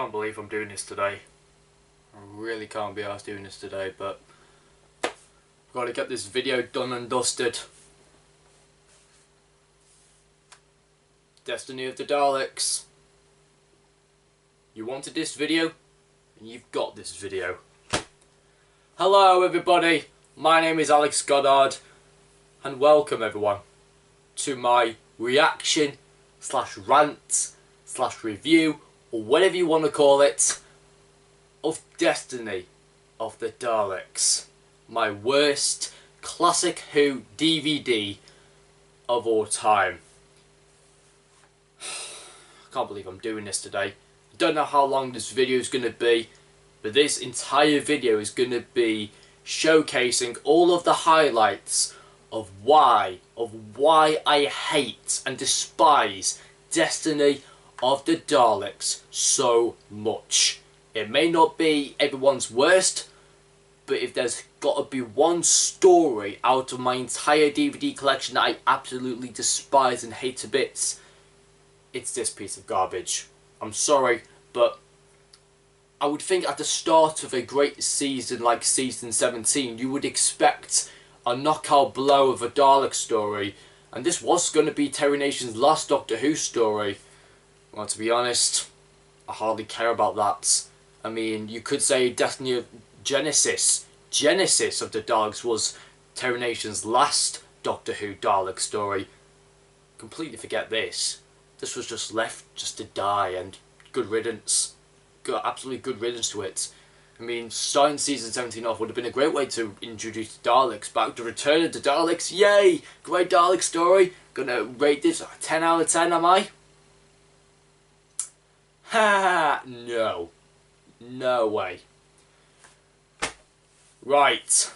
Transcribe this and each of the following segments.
can't believe I'm doing this today. I really can't be arsed doing this today, but I've got to get this video done and dusted. Destiny of the Daleks. You wanted this video, and you've got this video. Hello everybody, my name is Alex Goddard, and welcome everyone to my reaction / rant / review, or whatever you want to call it, of Destiny of the Daleks. My worst classic Who DVD of all time. I can't believe I'm doing this today. I don't know how long this video is going to be, but this entire video is going to be showcasing all of the highlights of why I hate and despise Destiny of the Daleks so much. It may not be everyone's worst, but if there's got to be one story out of my entire DVD collection that I absolutely despise and hate to bits, it's this piece of garbage. I'm sorry, but I would think at the start of a great season like season 17, you would expect a knockout blow of a Dalek story, and this was going to be Terry Nation's last Doctor Who story. Well, to be honest, I hardly care about that. I mean, you could say Destiny of Genesis of the Daleks was Terry Nation's last Doctor Who Dalek story. Completely forget this. This was just left just to die, and good riddance. Absolutely good riddance to it. I mean, starting season 17 off would have been a great way to introduce the Daleks back. The return of the Daleks, yay! Great Dalek story. Gonna rate this 10 out of 10, am I? Ha! No. No way. Right.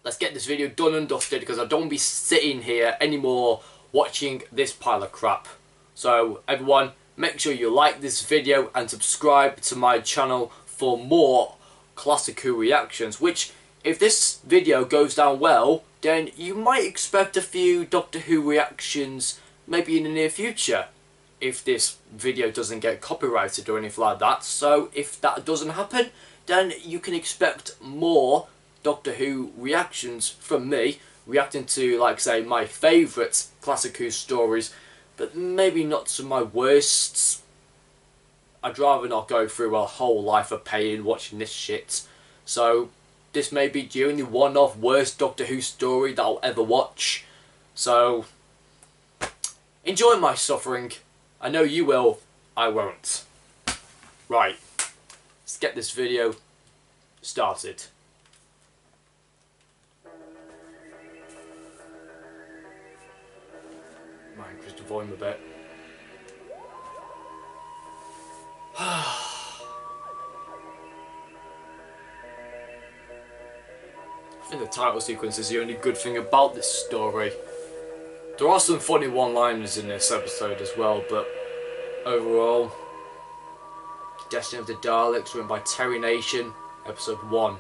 Let's get this video done and dusted, because I don't want to be sitting here anymore watching this pile of crap. So everyone, make sure you like this video and subscribe to my channel for more classic Who reactions, which, if this video goes down well, then you might expect a few Doctor Who reactions maybe in the near future, if this video doesn't get copyrighted or anything like that. So if that doesn't happen, then you can expect more Doctor Who reactions from me, reacting to, like, say, my favourite classic Who stories, but maybe not to my worsts. I'd rather not go through a whole life of pain watching this shit. So this may be the only one-off worst Doctor Who story that I'll ever watch. So enjoy my suffering. I know you will, I won't. Right, let's get this video started. Might increase the volume a bit. I think the title sequence is the only good thing about this story. There are some funny one-liners in this episode as well, but overall, Destiny of the Daleks, written by Terry Nation, episode 1.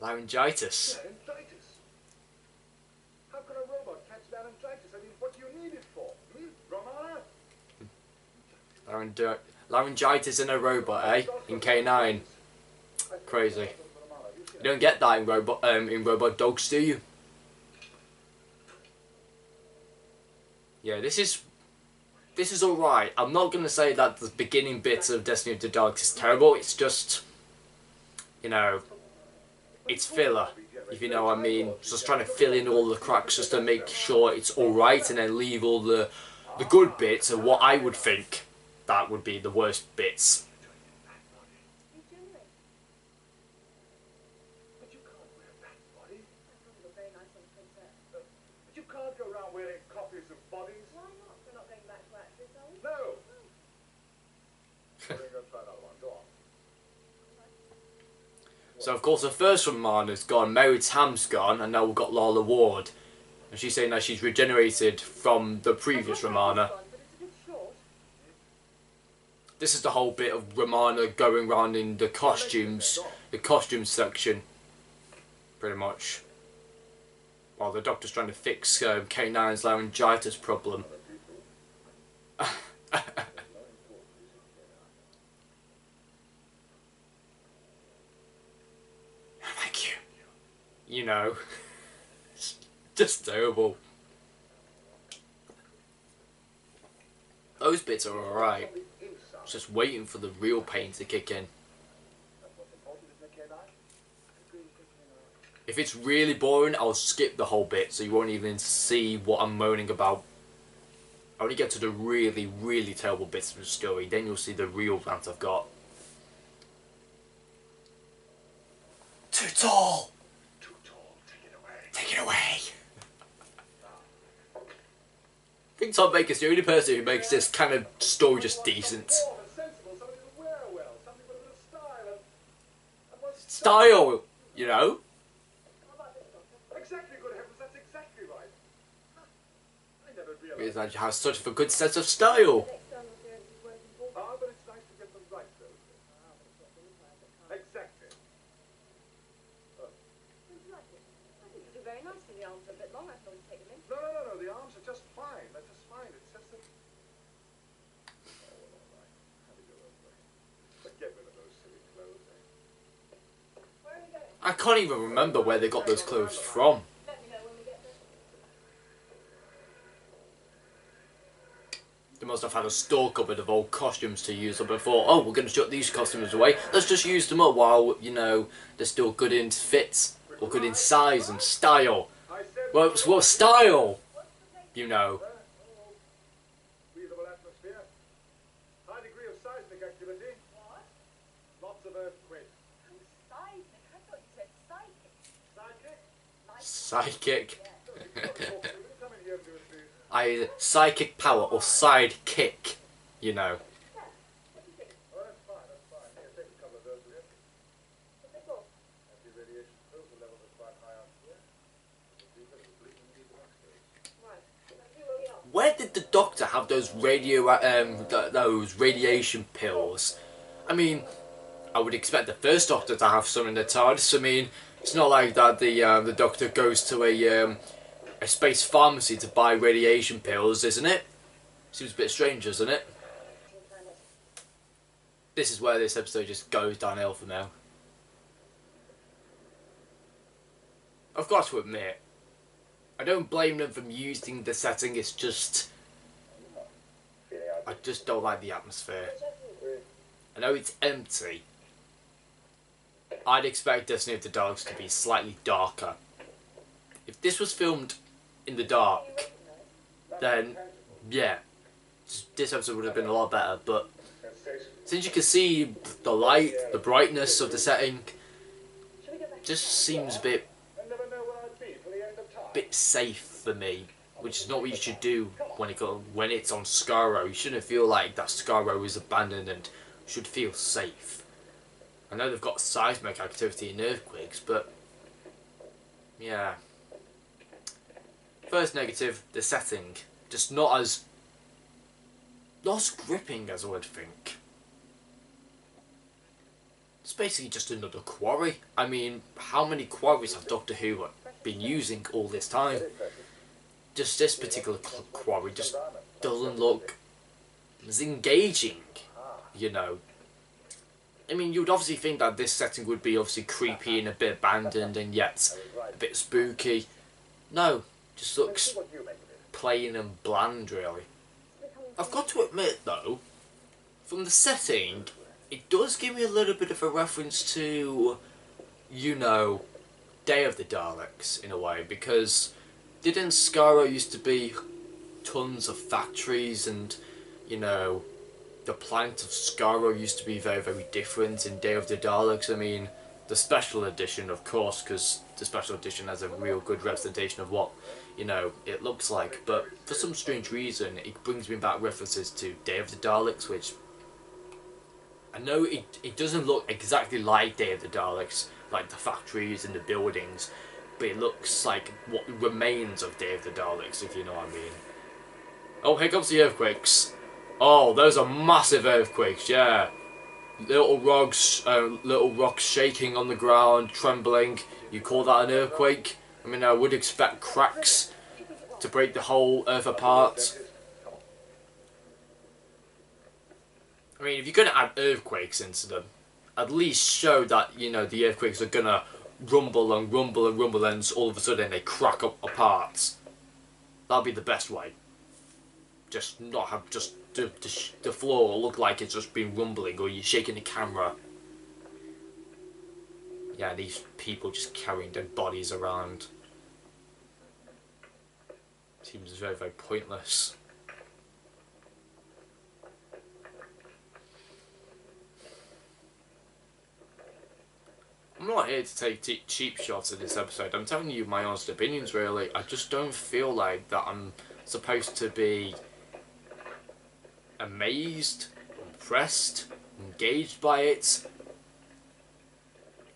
Laryngitis. Laryngitis? How can a robot catch laryngitis? I mean, what do you need it for? Romana? Laryngitis in a robot, eh? In K9. Crazy. You don't get that in robot dogs, do you? Yeah, this is alright. I'm not gonna say that the beginning bits of Destiny of the Daleks is terrible. It's just, you know, it's filler, if you know what I mean. Just trying to fill in all the cracks just to make sure it's alright, and then leave all the good bits of what I would think that would be the worst bits. But you can't wear that body. But you can't go around wearing copies of bodies. Why not? We're not going back to actors, are we? No. We're going to try another one. Go on. So of course the first Romana's gone, Mary Tam's gone, and now we've got Lala Ward. And she's saying that she's regenerated from the previous Romana. But it's a bit short. This is the whole bit of Romana going around in the costume section, pretty much. While the doctor's trying to fix K9's laryngitis problem. Thank you. You know, it's just terrible. Those bits are alright. Just waiting for the real pain to kick in. If it's really boring, I'll skip the whole bit so you won't even see what I'm moaning about. I only get to the really, really terrible bits of the story, then you'll see the real rant I've got. Too tall! Too tall. Take it away. Take it away! I think Tom Baker's the only person who makes this kind of story just decent. Style, you know? Exactly, good heavens, that's exactly right. I never realized. Because I have such a good sense of style. External appearance is worth important. Ah, but it's nice to get them right, though. Ah, but it's not the inside that counts. Exactly. Don't you like it? I think you do very nicely. The arms are a bit long. I can always take them in. No, the arms are just fine. They're just fine. It's just that... Oh, well, all right. Have it your own way. But get rid of those silly clothes, eh? Where are we going? I can't even remember where they got those clothes from. Let me know when we get there. They must have had a store cupboard of old costumes to use up before. Oh, we're going to shut these costumes away. Let's just use them up while, you know, they're still good in fit or good in size and style. I said... Well, style, you know. Breathable atmosphere. High degree of seismic activity. What? Lots of earthquakes. Oh, seismic. I thought you said psychic. Psychic? Psychic. Come in here and do it, please. Either psychic power or sidekick, you know. Yeah. What do you think? Oh, that's fine, that's fine. Here, take a couple of those, will you? What's it for? Anti-radiation filter levels are quite high up here. Right. Let's see where we are. Where did the doctor have those those radiation pills? I mean, I would expect the first doctor to have some in the TARDIS. I mean, it's not like that the doctor goes to a space pharmacy to buy radiation pills, isn't it? Seems a bit strange, doesn't it? This is where this episode just goes downhill from now. I've got to admit, I don't blame them for using the setting, it's just... I just don't like the atmosphere. I know it's empty. I'd expect Destiny of the Daleks to be slightly darker. If this was filmed in the dark, then yeah, this episode would have been a lot better, but since you can see the light, the brightness of the setting, just seems a bit safe for me, which is not what you should do when it's on Skaro. You shouldn't feel like that Skaro is abandoned and should feel safe. I know they've got seismic activity and earthquakes, but yeah. First negative, the setting. Just not as gripping as I would think. It's basically just another quarry. I mean, how many quarries have Doctor Who been using all this time? Just this particular quarry just doesn't look as engaging, you know. I mean, you'd obviously think that this setting would be obviously creepy and a bit abandoned and yet a bit spooky. No, just looks plain and bland, really. I've got to admit, though, from the setting, it does give me a little bit of a reference to, you know, Day of the Daleks, in a way, because didn't Skaro used to be tons of factories and, you know, the planet of Skaro used to be very, very different in Day of the Daleks. I mean, the special edition, of course, because the special edition has a real good representation of what, you know, it looks like. But for some strange reason, it brings me back references to Day of the Daleks, which I know it doesn't look exactly like Day of the Daleks, like the factories and the buildings, but it looks like what remains of Day of the Daleks, if you know what I mean. Oh, here comes the earthquakes. Oh, those are massive earthquakes, yeah. Little rocks shaking on the ground, trembling. You call that an earthquake? I mean, I would expect cracks to break the whole earth apart. I mean, if you're gonna add earthquakes into them, at least show that, you know, the earthquakes are gonna rumble and rumble and rumble, and all of a sudden they crack up apart. That'd be the best way. Just not have just the floor look like it's just been rumbling, or you're shaking the camera. Yeah, these people just carrying dead bodies around. Seems very, very pointless. I'm not here to take cheap shots in this episode. I'm telling you my honest opinions, really. I just don't feel like that I'm supposed to be amazed, impressed, engaged by it.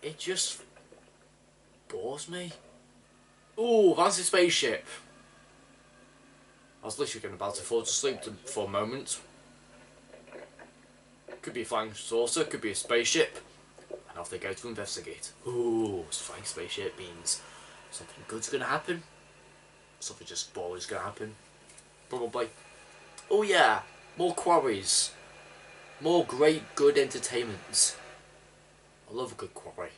It just bores me. Ooh, fancy spaceship. I was literally about to fall asleep for a moment. Could be a flying saucer, could be a spaceship. And off they go to investigate. Ooh, flying spaceship means something good's gonna happen. Something just boring's gonna happen. Probably. Oh yeah, more quarries. More great, good entertainment. I love a good quarry.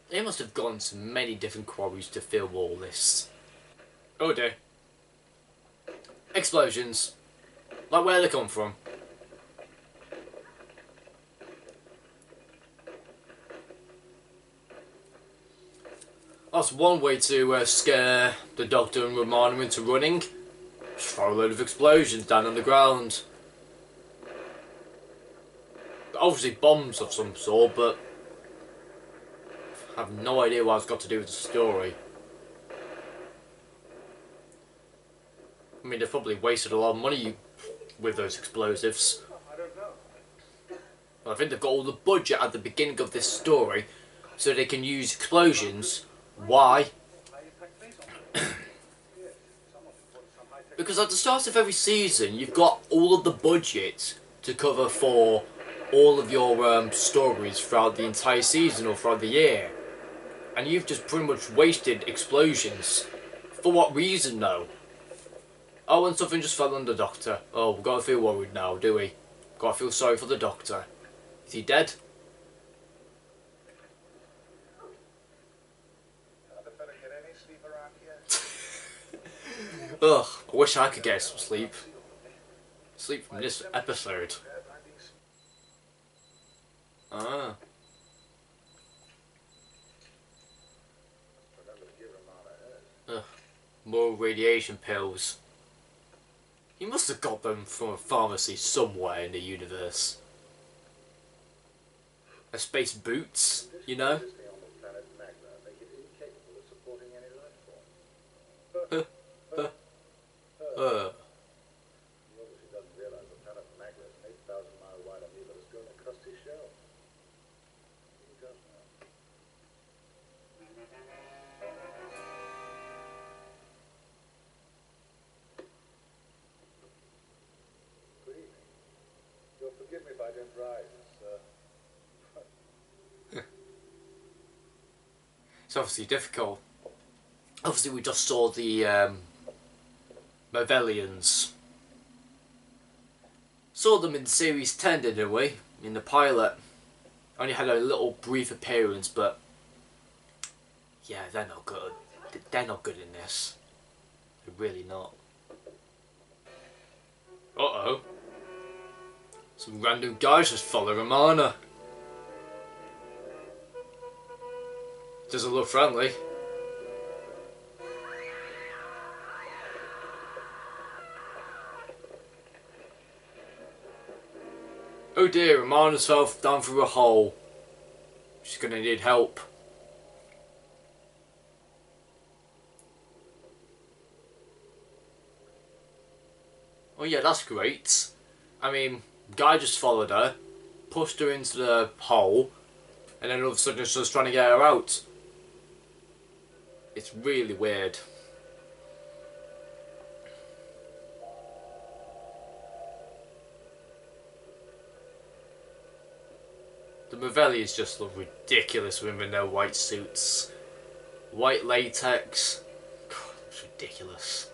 They must have gone to many different quarries to film all this. Oh dear. Explosions. Like where they come from. That's one way to scare the Doctor and Romana into running. Just throw a load of explosions down on the ground. Obviously bombs of some sort, but I have no idea what it's got to do with the story. I mean, they've probably wasted a lot of money with those explosives. I don't know. But I think they've got all the budget at the beginning of this story, so they can use explosions. Why? Because at the start of every season, you've got all of the budget to cover for all of your stories throughout the entire season or throughout the year. And you've just pretty much wasted explosions. For what reason, though? Oh, and something just fell on the Doctor. Oh, we've got to feel worried now, do we? Got to feel sorry for the Doctor. Is he dead? Ugh, I wish I could get some sleep. Sleep from this episode. Ah. Ugh, more radiation pills. He must have got them from a pharmacy somewhere in the universe. A space boots, you know? He obviously doesn't realize the planet Magna is an 8,000-mile wide amoeba that's grown a crusty shell. He does now. Good evening. You'll forgive me if I don't rise. It's obviously difficult. Obviously we just saw the Whovians. Saw them in series 10, didn't we? In the pilot. Only had a little brief appearance, but yeah, they're not good. They're not good in this. They're really not. Uh-oh. Some random guys just follow Romana. Doesn't look friendly. Oh dear, Romana's fell down through a hole. She's gonna need help. Oh yeah, that's great. I mean, guy just followed her, pushed her into the hole, and then all of a sudden it's just trying to get her out. It's really weird. The Mavellians just look ridiculous in their white suits. White latex. God, it's ridiculous.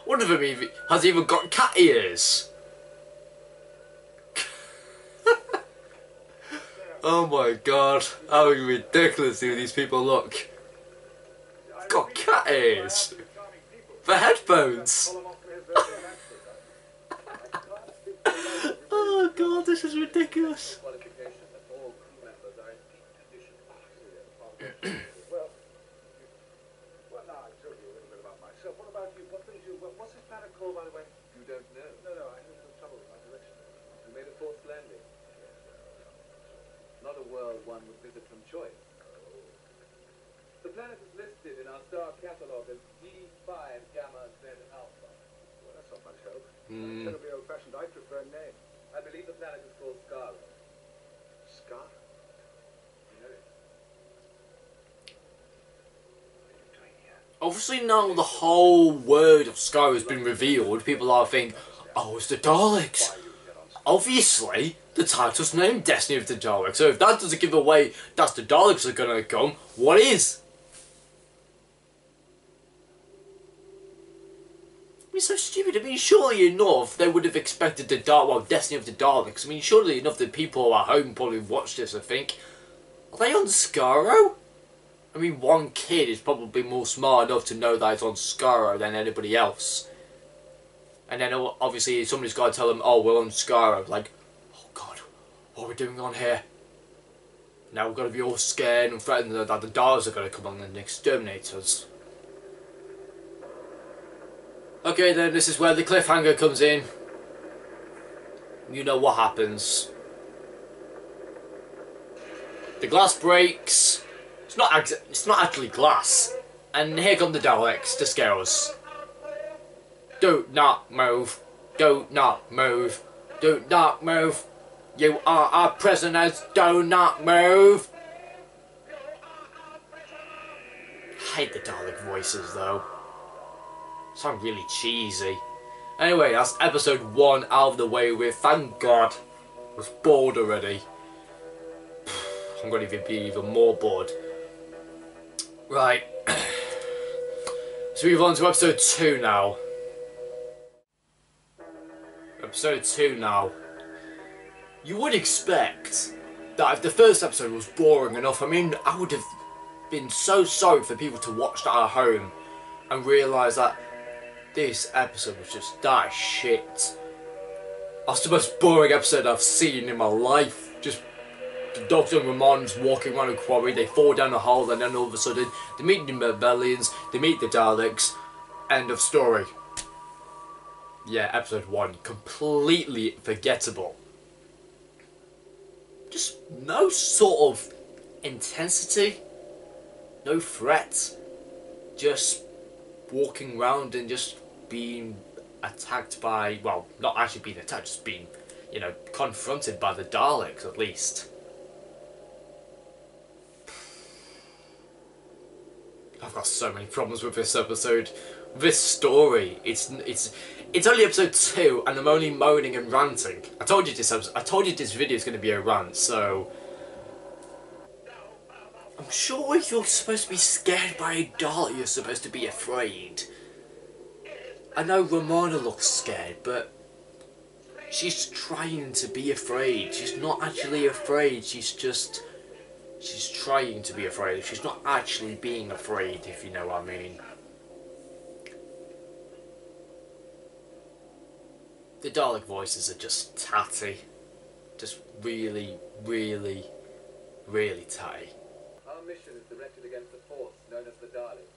One of them has even got cat ears. Oh my god, how ridiculous do these people look. Got cat ears for headphones. Oh god, this is ridiculous. Well, now I've told you a little bit about myself. What about you? What brings you? What's this planet called, by the way? You don't know. No, I had some trouble with my direction. You made a forced landing. Not a world one would visit from choice. The planet is listed in our star catalogue as D5 Gamma Z Alpha. Well, that's not much help. Terribly old-fashioned. I prefer a name. I believe the planet is called Skara. Scar. You know it? Obviously now the whole word of Sky has been revealed, people are thinking, oh, it's the Daleks. Obviously, the title's named Destiny of the Daleks, so if that doesn't give away that's the Daleks are gonna come, what is? I mean, so stupid. I mean, surely enough, they would have expected the Destiny of the Daleks. I mean, surely enough, the people at home probably watch this and think, are they on Skaro? I mean, one kid is probably more smart enough to know that it's on Skaro than anybody else. And then obviously somebody's got to tell them, oh, we're on Skaro. Like, oh god, what are we doing on here? Now we've got to be all scared and threatened that the Daleks are going to come on and exterminate us. Okay then, this is where the cliffhanger comes in. You know what happens. The glass breaks. It's not actually glass. And here come the Daleks to scare us. Do not move. Do not move. Do not move. You are our prisoners. Do not move. I hate the Dalek voices though. Sound really cheesy. Anyway, that's episode 1 out of the way with. Thank God. I was bored already. I'm going to be even more bored. Right. So we move on to episode 2 now. Episode 2 now. You would expect that if the first episode was boring enough, I mean, I would have been so sorry for people to watch that at home and realise that this episode was just that shit. That's the most boring episode I've seen in my life. Just the Doctor and Ramon's walking around a quarry, they fall down a hole, and then all of a sudden they meet the Mavellians, they meet the Daleks. End of story. Yeah, episode 1, completely forgettable. Just no sort of intensity, no threat, just walking around and just being attacked by, well, not actually being attacked, just being, you know, confronted by the Daleks at least. I've got so many problems with this episode. This story, it's only episode 2 and I'm only moaning and ranting. I told you this video is going to be a rant, so I'm sure if you're supposed to be scared by a Dalek, you're supposed to be afraid. I know Ramona looks scared, but she's trying to be afraid. She's not actually afraid, she's trying to be afraid. She's not actually being afraid, if you know what I mean. The Dalek voices are just tatty. Just really, really, really tatty. Our mission is directed against a force known as the Daleks.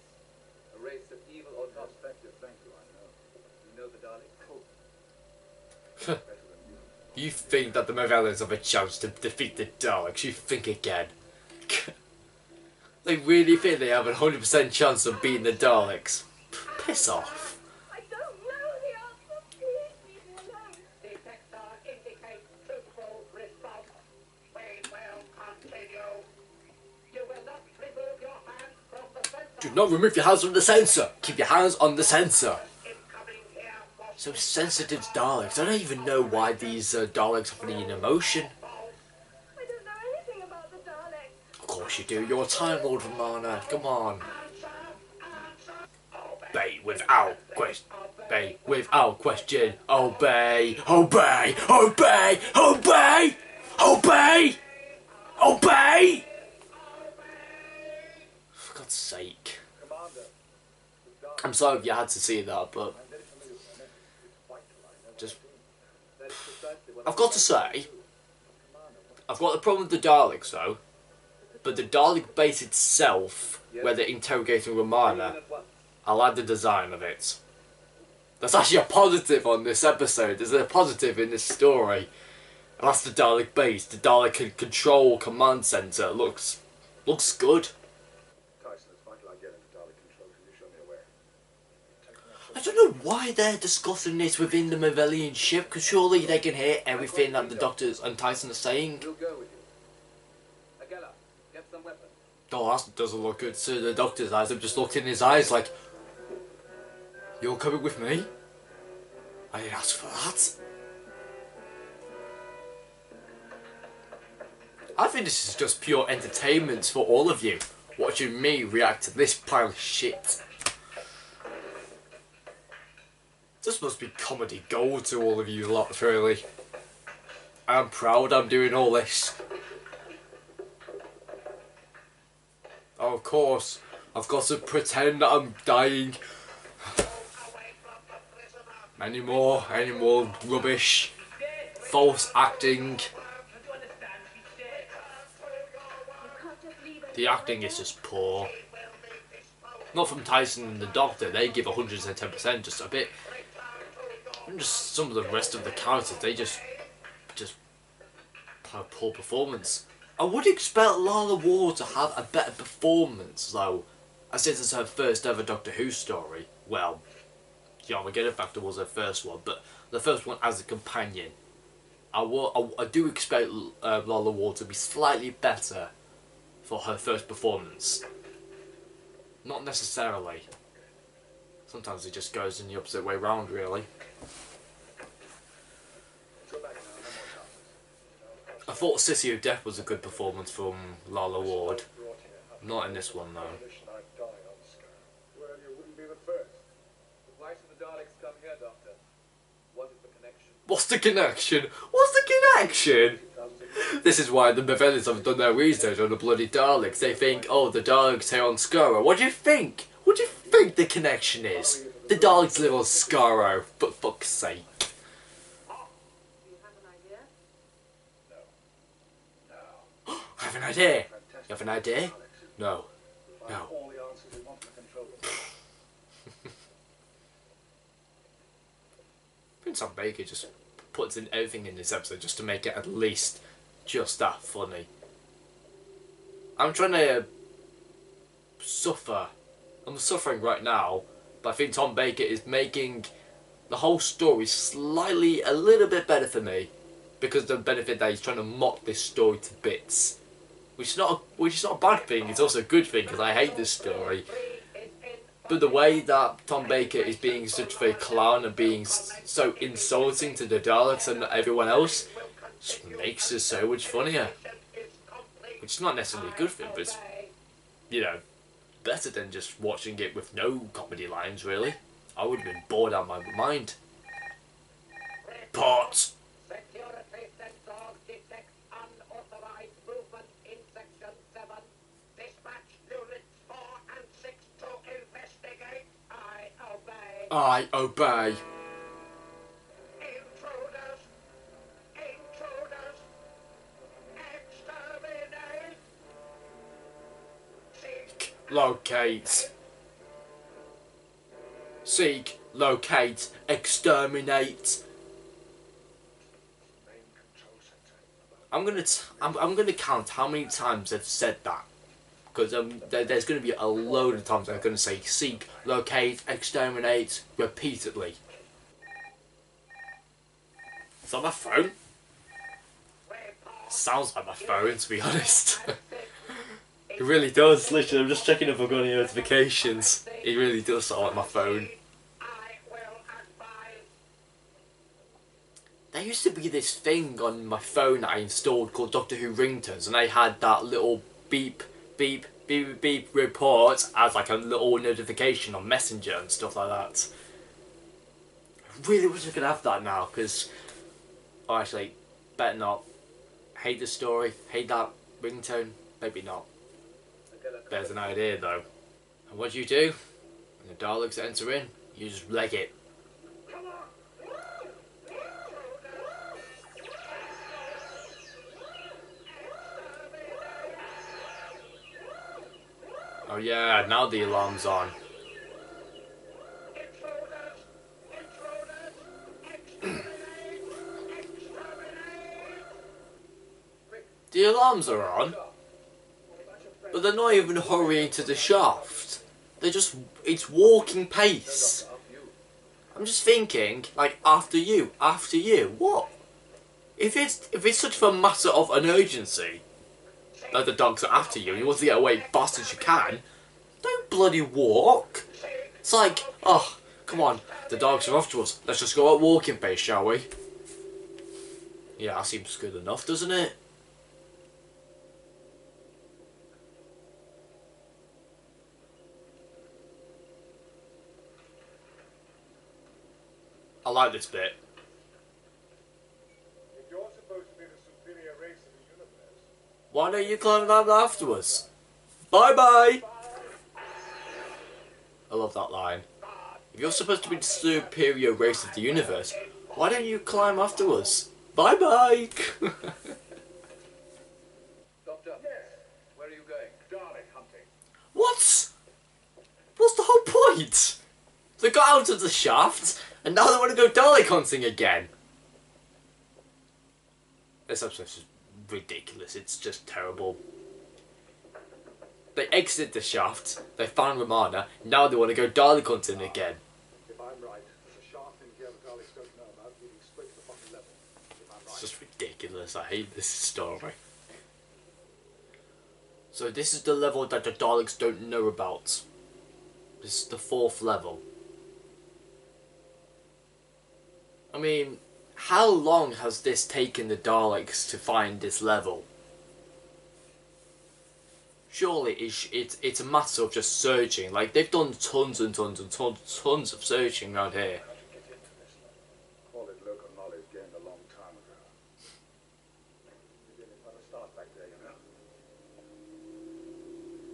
A race of evil or not. Thank you, I know. You know the Daleks? Better than you. You think that the Mavellians have a chance to defeat the Daleks? You think again. They really think they have a 100% chance of beating the Daleks? Piss off. I don't know the answer. Please leave me alone. Detector indicate truthful Do not remove your hands from the sensor. Keep your hands on the sensor. So sensitive to Daleks. I don't even know why these Daleks have any emotion. I don't know anything about the Daleks. Of course you do. You're a Time Lord, Romana. Come on. Obey without question. Obey without question. Obey. Obey. Obey. Obey. Obey. Obey. For God's sake. I'm sorry if you had to see that, but just I've got to say, I've got a problem with the Daleks though, but the Dalek base itself, where they're interrogating Romana, I like the design of it. That's actually a positive on this episode. There's a positive in this story. And that's the Dalek base. The Dalek control command center looks good. Tyson, it's vital I get into Dalek control. Can you show me a way? I don't know why they're discussing this within the Mavellian ship, because surely they can hear everything that the Doctors and Tyson are saying. We'll go with you. Agella, get some weapons. Oh, that doesn't look good. So the Doctor's eyes have just looked in his eyes like, you're coming with me? I didn't ask for that. I think this is just pure entertainment for all of you, watching me react to this pile of shit. This must be comedy gold to all of you lot, really. I'm proud I'm doing all this. Oh, of course, I've got to pretend that I'm dying. Any more rubbish, false acting. The acting is just poor. Not from Tyson and the Doctor, they give 110%, just a bit. And just some of the rest of the characters, they just have poor performance. I would expect Lala Ward to have a better performance though, as it is her first ever Doctor Who story. Well, the Armageddon Factor was her first one, but the first one as a companion. I do expect Lala Ward to be slightly better for her first performance. Not necessarily. Sometimes it just goes in the opposite way round, really. I thought City of Death was a good performance from Lala Ward. Not in this one, though. Well, you wouldn't be the first. Why should the Daleks come here, Doctor? What is the connection? What's the connection? What's the connection? This is why the Mavellians haven't done their research on the bloody Daleks. They think, oh, the Daleks here on Skaro. What do you think? What do you think the connection is? The Daleks live on Skaro, for fuck's sake. Do you have an idea? No. I have an idea. You have an idea? No. No. All the answers we want to control them. Tom Baker just puts in everything in this episode just to make it at least just that funny. I'm trying to suffer. I'm suffering right now, but I think Tom Baker is making the whole story slightly a little bit better for me, because of the benefit that he's trying to mock this story to bits, which is not a bad thing. It's also a good thing because I hate this story. But the way that Tom Baker is being such a clown and being so insulting to the Daleks and everyone else just makes it so much funnier. Which is not necessarily a good thing, but it's, you know, better than just watching it with no comedy lines, really. I would have been bored out of my mind. Pot! Security sensor detects unauthorized movement in section 7. Dispatch units 4 and 6 to investigate. I obey. I obey. Intruders! Intruders! Exterminate! Seek, Locate. Seek, locate, exterminate. Main control center. I'm gonna count how many times they've said that, because there's gonna be a load of times they're gonna say seek, locate, exterminate repeatedly. Is that my phone? Sounds like my phone, to be honest. It really does, literally. I'm just checking if I've got any notifications. It really does sound like my phone. There used to be this thing on my phone that I installed called Doctor Who ringtones, and I had that little beep, beep, beep, beep report as like a little notification on Messenger and stuff like that. I really wish I could have that now, because... Oh, actually, better not. Hate the story, hate that ringtone, maybe not. There's an idea though. And what do? When the Daleks enter in, you just leg it. Oh yeah, now the alarm's on. The alarms are on, but they're not even hurrying to the shaft. They're just, it's walking pace. I'm just thinking, like, after you, what? If it's such a matter of an urgency, that the dogs are after you and you want to get away fast as you can, don't bloody walk. It's like, oh, come on, the dogs are after us. Let's just go at walking pace, shall we? Yeah, that seems good enough, doesn't it? I like this bit. If you're supposed to be the superior race of the universe, Why don't you climb down afterwards? Bye bye! I love that line. If you're supposed to be the superior race of the universe, why don't you climb afterwards? Bye bye! Doctor, where are you going? Dalek hunting. What? What's the whole point? They got out of the shaft, and now they want to go Dalek hunting again. This episode's just ridiculous, it's just terrible. They exited the shaft, they found Romana, now they want to go Dalek hunting again. If I'm right, there's a shaft in here the Daleks don't know about, leading straight to the bottom level. If I'm It's right. just ridiculous, I hate this story. So this is the level that the Daleks don't know about. This is the 4th level. I mean, how long has this taken the Daleks to find this level? Surely it's a matter of just searching. Like, they've done tons and tons and tons of searching around here. How to get into this level. Call it local knowledge gained a long time ago. We didn't want to start back there, you know.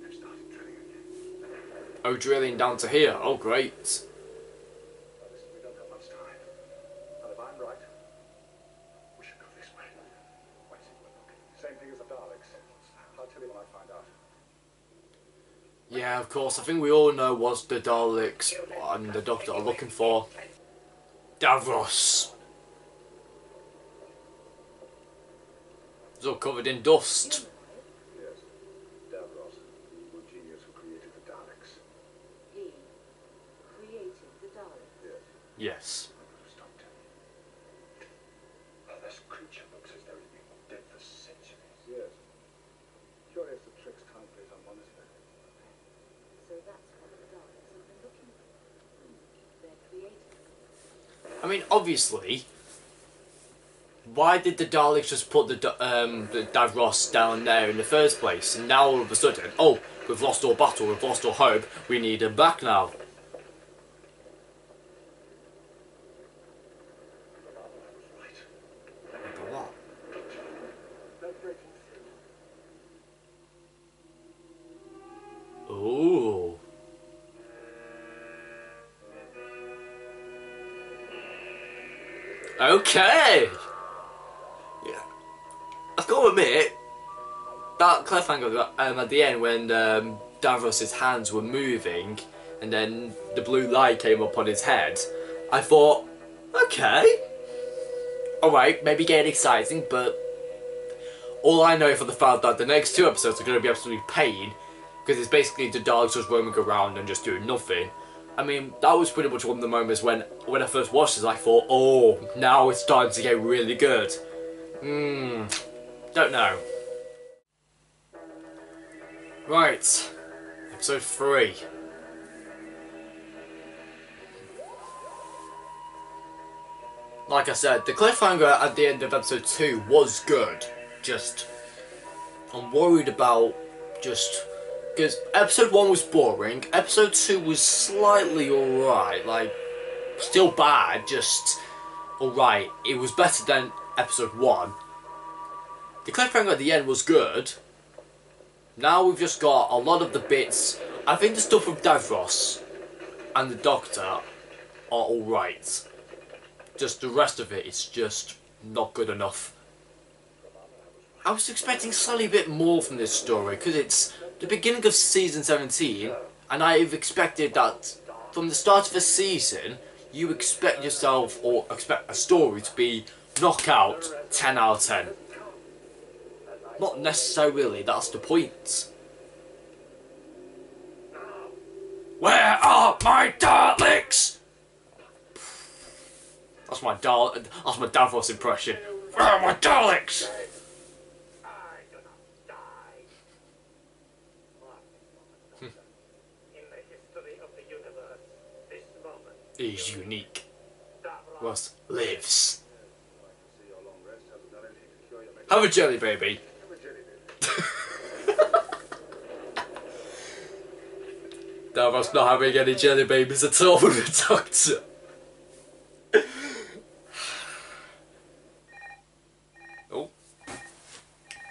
They've started drilling again. Oh, drilling down to here. Oh, great. Now listen, we don't got much time. And if I'm right, we should go this way. Wait, look. Same thing as the Daleks. I'll tell you when I find out. Yeah, of course. I think we all know what the Daleks and the Doctor are looking for. Davros. It's all covered in dust. Yes. Davros, the evil genius who created the Daleks. He created the Daleks. Yes. Yes. Stop telling me. Oh, this creature looks as though it's been dead for centuries. Yes. Curious the tricks time plays on one, isn't it? So that's what the Daleks have been looking for. Their creator. I mean, obviously, why did the Daleks just put the Davros down there in the first place? And now all of a sudden, oh, we've lost all battle, we've lost all hope, we need him back now. But what? They're breaking through. Ooh. Okay. Yeah. I've got to admit, that cliffhanger at the end when Davros' hands were moving and then the blue light came up on his head, I thought, okay. Alright, maybe getting exciting, but all I know for the fact that the next 2 episodes are going to be absolutely pain, because it's basically the Daleks just roaming around and just doing nothing. I mean, that was pretty much one of the moments when I first watched this, I thought, oh, now it's starting to get really good. Don't know. Right, episode 3. Like I said, the cliffhanger at the end of episode 2 was good. Just, I'm worried about just, because episode 1 was boring, episode 2 was slightly alright, like, still bad, just alright. It was better than episode 1. The cliffhanger at the end was good. Now we've just got a lot of the bits. I think the stuff with Davros and the Doctor are alright. Just the rest of it is just not good enough. I was expecting slightly a bit more from this story because it's the beginning of season 17 and I've expected that from the start of the season you expect yourself or expect a story to be knockout 10 out of 10. Not necessarily, that's the point. Where are my Daleks? That's my Davros impression. Where are my Daleks? I do not die. In the history of the universe, this moment Is unique. Davros Ross lives. See your long rest hasn't done anything to cure your mental. Have a jelly baby. Have a jelly baby. Davros not having any jelly babies at all with the Doctor.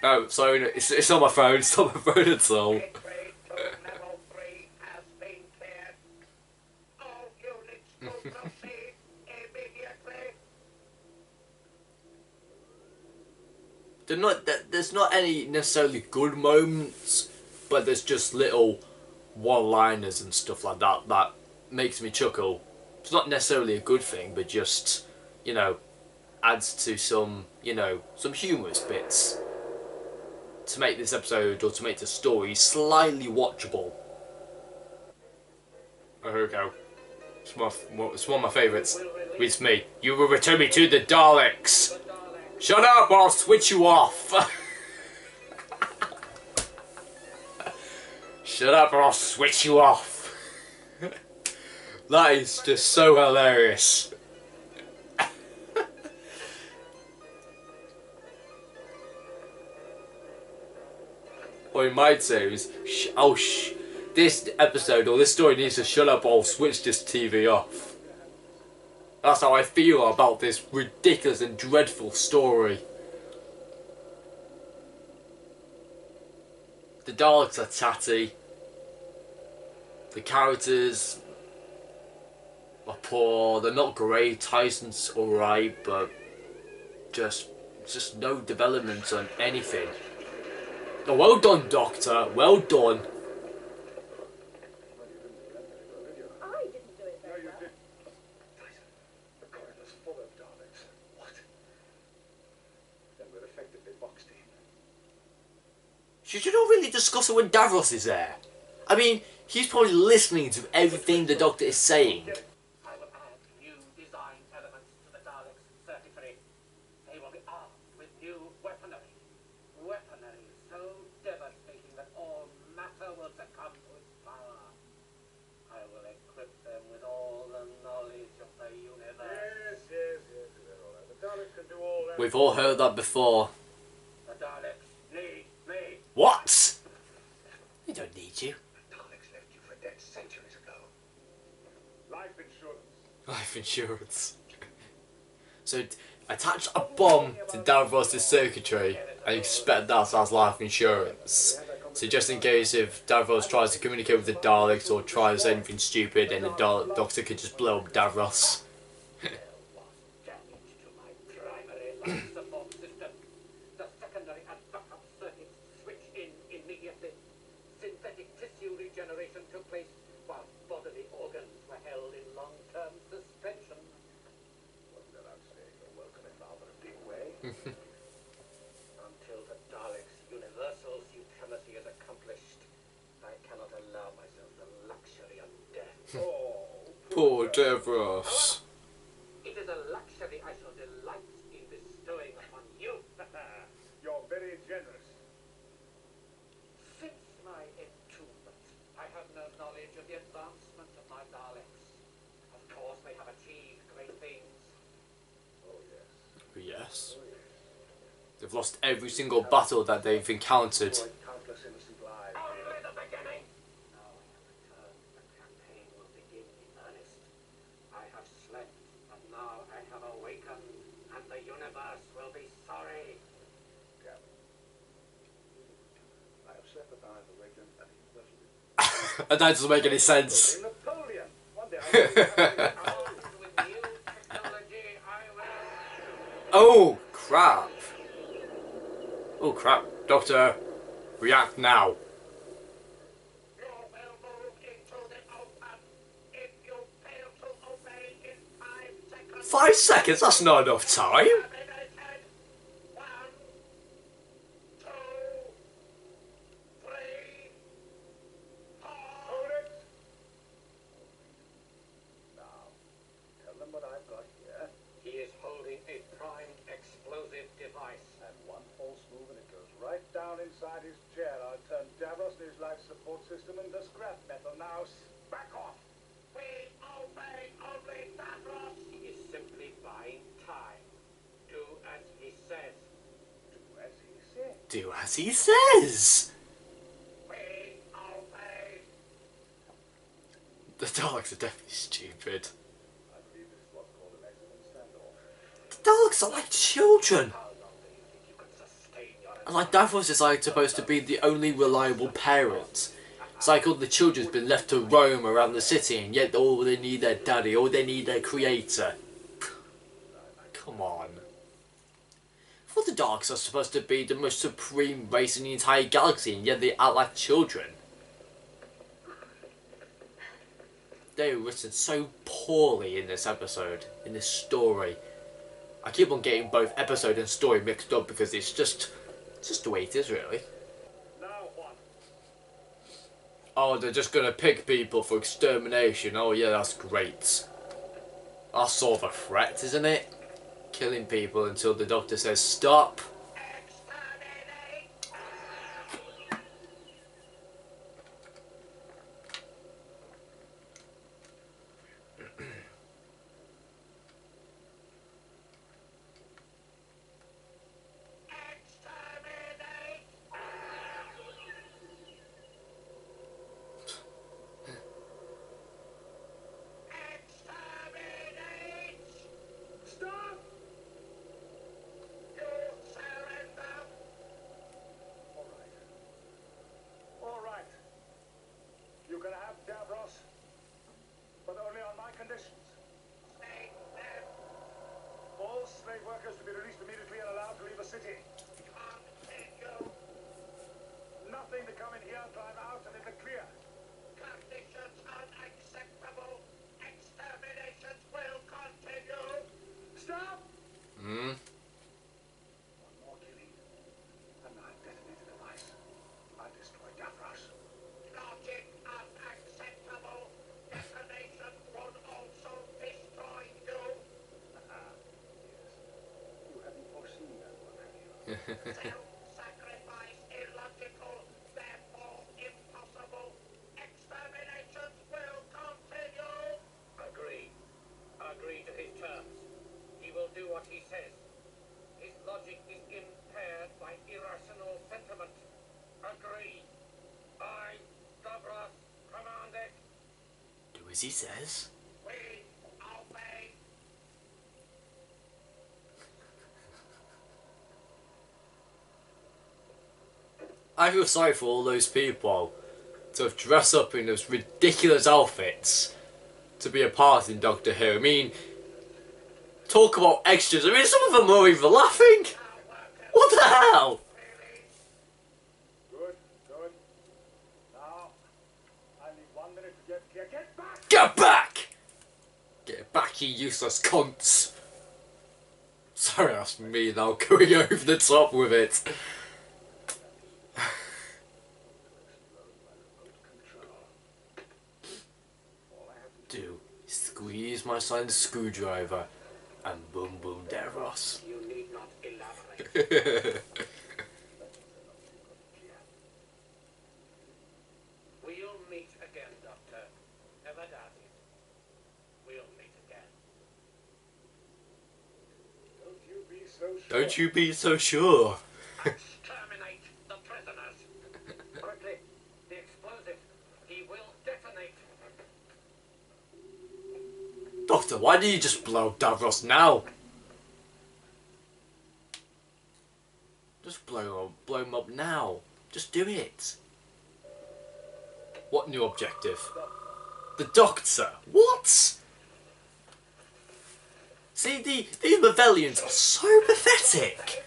Oh, sorry, it's on my phone, it's on my phone at all. gateway to level 3 has been cleared. All units to proceed immediately. There's not any necessarily good moments, but there's just little one-liners and stuff like that that makes me chuckle. It's not necessarily a good thing, but just, you know, adds to some, you know, some humorous bits to make this episode, or to make the story slightly watchable. Oh, here we go. It's one of my favourites. It's me. You will return me to the Daleks. Shut up or I'll switch you off. Shut up or I'll switch you off. That is just so hilarious. What you might say is, this episode or this story needs to shut up or I'll switch this TV off. That's how I feel about this ridiculous and dreadful story. The Daleks are tatty. The characters are poor. They're not great. Tyson's alright, but just no development on anything. Oh, well done, Doctor. Well done. I didn't do it No, very you well. didn't. Tyson, the corridor's full of Daleks. What? Then we're effectively boxed in. Should you not really discuss it when Davros is there? I mean, he's probably listening to everything the Doctor is saying. I will add new design elements to the Daleks circuitry. They will be armed with new weaponry. Weaponry so devastating that all matter will succumb to its power. I will equip them with all the knowledge of the universe. Yes, we're all right. The Daleks can do all that. We've all heard that before. The Daleks need me. What? They don't need you. The Daleks left you for dead centuries ago. Life insurance. Life insurance. So, attach a bomb to Davros' circuitry and expect that as life insurance. So just in case if Davros tries to communicate with the Daleks or tries anything stupid, then the Doctor could just blow up Davros. There was damage to my primary life support system. The secondary and backup circuits switched in immediately. Synthetic tissue regeneration took place while bodily organs were held in long-term suspension. Wasn't allowed to say you're welcome in rather a big way. Until the Daleks' universal supremacy is accomplished, I cannot allow myself the luxury of death. Oh, Poor Davros. It is a luxury I shall delight in bestowing upon you. you're very generous. Since my knowledge of the advancement of my Daleks. Of course, they have achieved great things. Oh, yes. Yes. They've lost every single battle that they've encountered. Destroyed countless innocent lives. Only the beginning! Now I have returned. The campaign will begin in earnest. I have slept, but now I have awakened, and the universe will be sorry. Yeah. I have slept, but I have awakened, and the universe will be... And that doesn't make any sense. Napoleon! One day I will be Armed with new technology, I will... Oh, crap. Oh, crap. Doctor, react now. You will move into the open. If you fail to obey in 5 seconds... 5 seconds? That's not enough time. Terminated. 1, 2, 3, 4... Hold it! Now, tell them what I've got here. He is holding a primed explosive device. And one false move and it goes right down inside his chair. I'll turn Davros and his life support system into scrap metal. Now, back off! We obey only Davros. He is simply buying time. Do as he says. Do as he said. Do as he says. We obey. The Daleks are definitely stupid. I believe this is what's called an excellent standoff. The Daleks are like children. How long do you think you can sustain your... And like Davros is like supposed to be the only reliable parent. It's like all the children's been left to roam around the city, and yet all they need their daddy, all they need their creator. Come on. I thought the Daleks are supposed to be the most supreme race in the entire galaxy, and yet they act like children. They were written so poorly in this episode, in this story. I keep on getting both episode and story mixed up because it's just the way it is, really. Now what? Oh, they're just gonna pick people for extermination. Oh yeah, that's great. That's sort of a threat, isn't it? Killing people until the doctor says stop. Exterminate. Exterminate. Exterminate. Stop! You surrender. All right. All right. You can have Davros, but only on my conditions. Take them. All slave workers to be released immediately and allowed to leave the city. Continue. Nothing to come in here, climb out, and in the clear. Conditions unacceptable. Exterminations will continue. Stop! Hmm? One more killing, and I've detonated the device. I'll destroy Davros. Logic unacceptable. Detonation would also destroy you. Yes. You hadn't foreseen that one, have you? Self-sacrifice illogical, therefore impossible. Exterminations will continue. Agree. Agree to his terms. He will do what he says. His logic is impaired by irrational sentiment. Agree. I, Davros, command it. Do as he says. We obey. I feel sorry for all those people to have dressed up in those ridiculous outfits to be a part in Doctor Who. I mean, talk about extras. I mean, some of them are even laughing. What the hell? Good, good. Now, I need 1 minute to get here. Get back! Get back! Get back, you useless cunts. Sorry, that's me now going over the top with it. Do is squeeze my son's screwdriver and boom boom Davros. You need not elaborate. We'll meet again, Doctor. so sure. Don't you be so sure. Exterminate the prisoners. Quickly, the explosive. He will detonate. Doctor, why did you just blow up Davros now? Just blow him up now. Just do it. What new objective? The Doctor. What? See, these Whovians are so pathetic.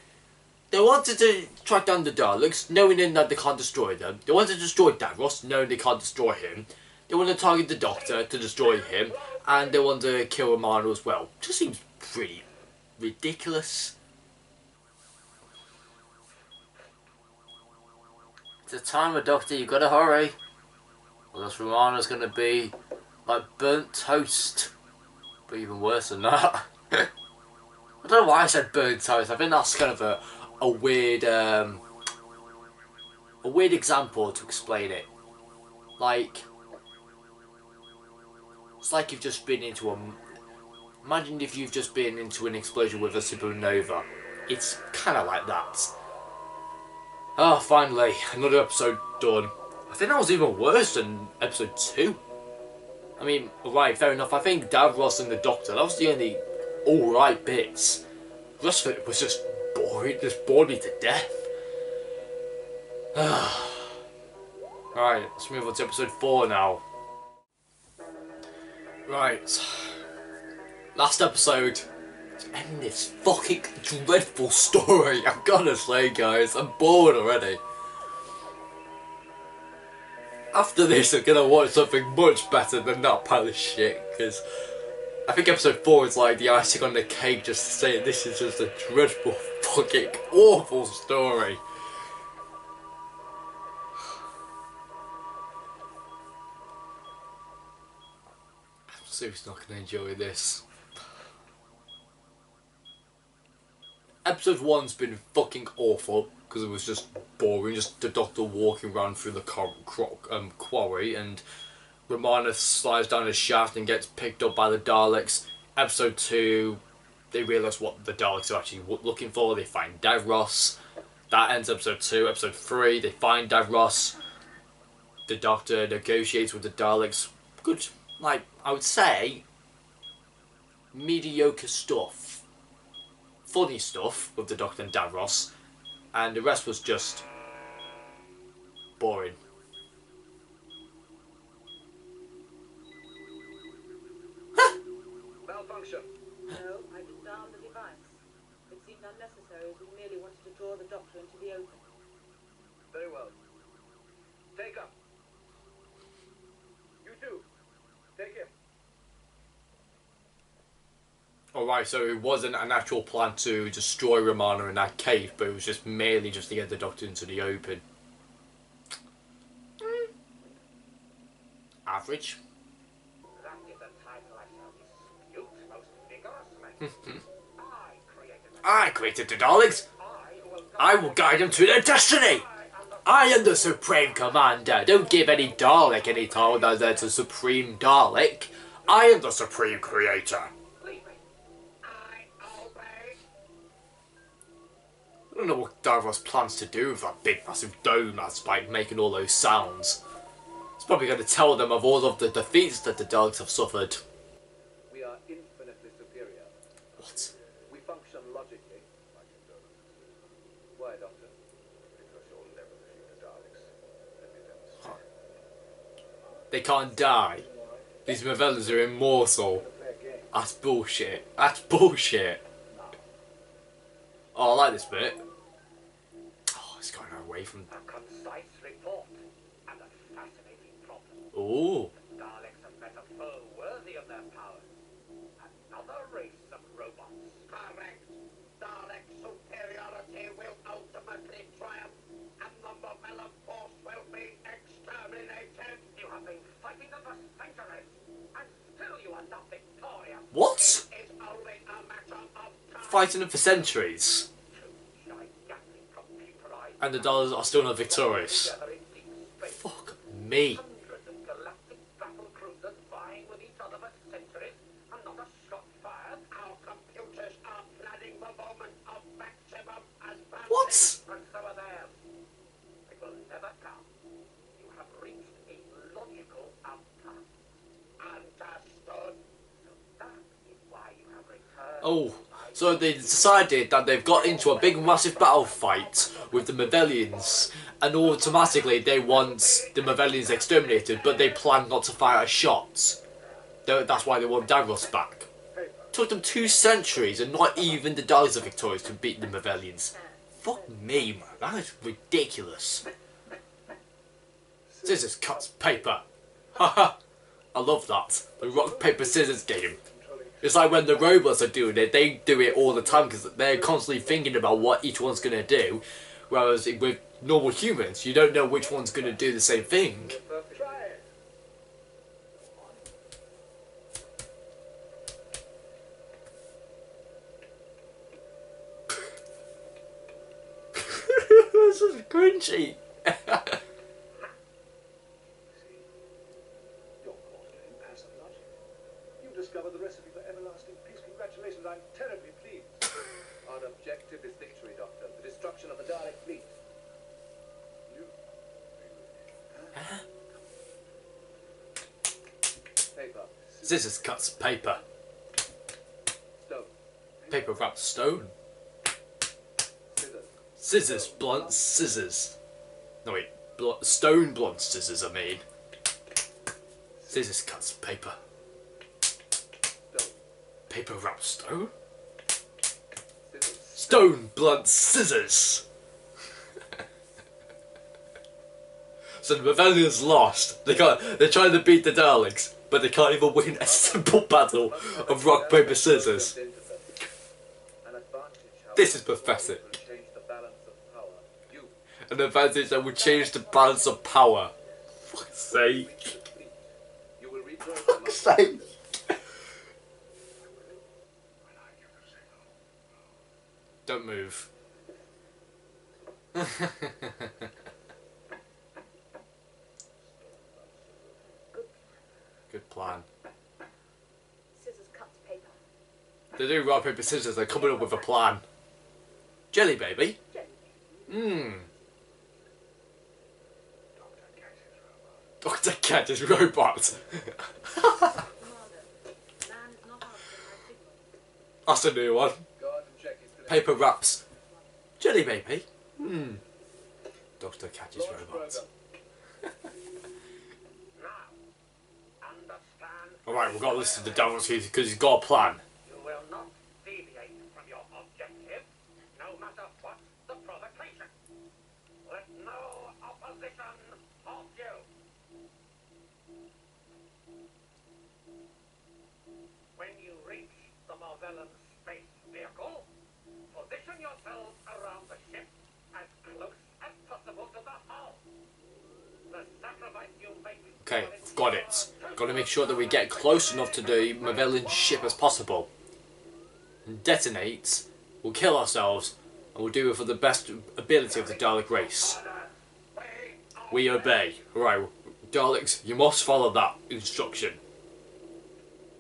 They wanted to track down the Daleks, knowing that they can't destroy them. They wanted to destroy Davros, knowing they can't destroy him. They want to target the Doctor to destroy him, and they want to kill Romano as well. Just seems pretty ridiculous. It's a timer, Doctor. You gotta hurry, or else Romano's gonna be like burnt toast, but even worse than that. I don't know why I said burnt toast. I think that's kind of a weird example to explain it. Like, it's like you've just been into a... Imagine if you've just been into an explosion with a supernova. It's kind of like that. Oh, finally, another episode done. I think that was even worse than episode 2. I mean, right, fair enough. I think Davros and the Doctor, that was the only alright bits. The rest of it was just boring. It just bored me to death. Alright, let's move on to episode 4 now. Right. Last episode. To end this fucking dreadful story. I'm gonna say, guys, I'm bored already. After this, I'm gonna watch something much better than that pile of shit, because I think episode 4 is like the icing on the cake, just to say this is just a dreadful, fucking awful story. I'm seriously not gonna enjoy this. Episode 1's been fucking awful, because it was just boring, just the Doctor walking around through the quarry, and Romana slides down a shaft and gets picked up by the Daleks. Episode 2, they realise what the Daleks are actually looking for, they find Davros. That ends episode 2. Episode 3, they find Davros. The Doctor negotiates with the Daleks. Good, like, I would say, mediocre stuff. Funny stuff with the Doctor and Davros, and the rest was just boring. Malfunction. No, I disarmed the device. It seemed unnecessary as we merely wanted to draw the Doctor into the open. Very well. Take up. You too. Take him. Alright, so it wasn't an actual plan to destroy Romana in that cave, but it was just merely just to get the Doctor into the open. Average. That is a title I shall dispute most vigorously. I created the Daleks. I will guide them to their destiny. I am the Supreme Commander. Don't give any Dalek any title that there's a Supreme Dalek. I am the Supreme Creator. I don't know what Davros plans to do with that big massive dome that's like making all those sounds. It's probably going to tell them of all of the defeats that the Daleks have suffered. We are infinitely superior. What? We function logically. Like you don't. Why, Doctor? Because you'll never defeat the Daleks. Let me demonstrate. They can't die. These Whovians are immortal. Fair game. That's bullshit. That's bullshit. Oh, I like this bit. Oh, it's going away from... A concise report and a fascinating problem. Ooh. Daleks have met a foe worthy of their power. Another race of robots. Correct. Dalek superiority will ultimately triumph, and the Whovian force will be exterminated. You have been fighting them for centuries, and still you are not victorious. What? It is only a matter of time. Fighting them for centuries. Gigantic computerized And the Daleks are still not victorious. together in deep space. Fuck me. Hundreds of galactic battle cruisers vying with each other for centuries, and not a shot fired. Our computers are planning the moment of Oh, so they decided that they've got into a big massive battle fight with the Whovians, and automatically they want the Whovians exterminated, but they plan not to fire a shot. That's why they want Davros back. Took them 2 centuries and not even the Daleks are victorious to beat the Whovians. Fuck me, man, that is ridiculous. Scissors, cuts, paper. Haha, I love that. The rock, paper, scissors game. It's like when the robots are doing it, they do it all the time because they're constantly thinking about what each one's going to do. Whereas with normal humans, you don't know which one's going to do the same thing. Try it. This is cringy. Your course game passive logic. You discovered the recipe for everlasting peace. Congratulations, I'm terribly pleased. Our objective is victory, Doctor. The destruction of the Dalek fleet. You Paper. Scissors, cuts, paper. Stone. Paper, wraps, stone. Scissors. Scissors, blunt, scissors. No wait, stone, blunt, scissors, I mean. Scissors, cuts, paper. Stone. Paper, wraps, stone. Scissors. Stone, blunt, scissors. So the Whovians lost. They're trying to beat the Daleks, but they can't even win a simple battle of rock, paper, scissors. An advantage, however, This is pathetic. will change the balance of power. You An advantage that would change the balance of power. Fuck's sake. reach the fleet. You will rejoin Fuck's sake. when I give the signal. Don't move. Good plan. Scissors, cuts, paper. They do rock, paper, scissors, they're coming up with a plan. Jelly baby. Jelly. Mmm. Dr. Dr. Gadget's robot. Commander, man is not answering my signal. That's a new one. guard and check his connection. Paper wraps. Jelly baby. Mmm. Dr. Gadget's Launch robot. program. Now, understand, Alright, we've got to listen to Davros because he's got a plan. you will not deviate from your objective, no matter what the provocation. Let no opposition halt you. When you reach the Marvellan space vehicle, position yourselves around the ship as close as possible to the hull. The sacrifice you make. Okay, I've got it. Got to make sure that we get close enough to the Marvellan ship as possible. And detonate, we'll kill ourselves, and we'll do it for the best ability of the Dalek race. We obey. Right, Daleks, you must follow that instruction.